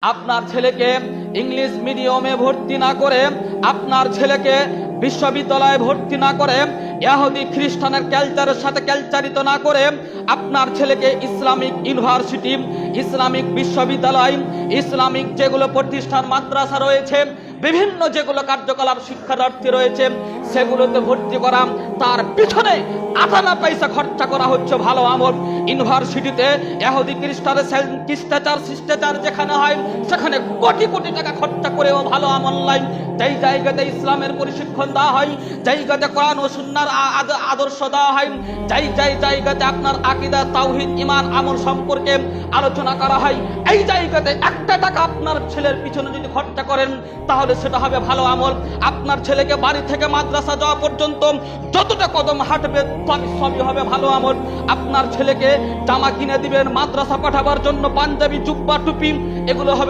আপনার ছেলেকে ইংলিশ মিডিয়ামে ভর্তি না করে, আপনার ছেলেকে বিশ্ববিদ্যালয়ে ভর্তি না করে, ইহুদি খ্রিস্টানের কালচারের সাথে কালচারিত না করে, আপনার ছেলেকে ইসলামিক ইউনিভার্সিটি, ইসলামিক বিশ্ববিদ্যালয়, ইসলামিক যেগুলো প্রতিষ্ঠান মাদ্রাসা রয়েছে, বিভিন্ন যেগুলো কার্যকলাপ শিক্ষার্থী রয়েছে সেগুলোতে ভর্তি করা, তার পিছনে আটানা পয়সা খরচা করা হচ্ছে ভালো আমল। ইউনিভার্সিটিতে ইহুদি খ্রিস্টানের শিষ্টাচার যেখানে হয় সেখানে কোটি কোটি টাকা খরচা করেও ভালো আমল নাই। যেই জায়গাতে ইসলামের প্রশিক্ষণ দেওয়া হয়, জায়গাতে কোরআন ও সুন্নাহর আদর্শ দেওয়া হয়, যেই জায়গাতে আপনার আকীদা, তাওহীদ, ঈমান, আমল সম্পর্কে আলোচনা করা হয়, এই জায়গাতে একটা টাকা আপনার ছেলের পিছনে যদি খরচা করেন তাহলে সেটা হবে ভালো আমল। আপনার ছেলেকে বাড়ি থেকে মাদ্রাসা যাওয়া পর্যন্ত যতটা কদম হাঁটবে সবই হবে ভালো আমল। আপনার ছেলেকে জামা কিনে দিবেন, মাদ্রাসা পাঠাবার জন্য পাঞ্জাবি, জুব্বা, টুপি, এগুলো হবে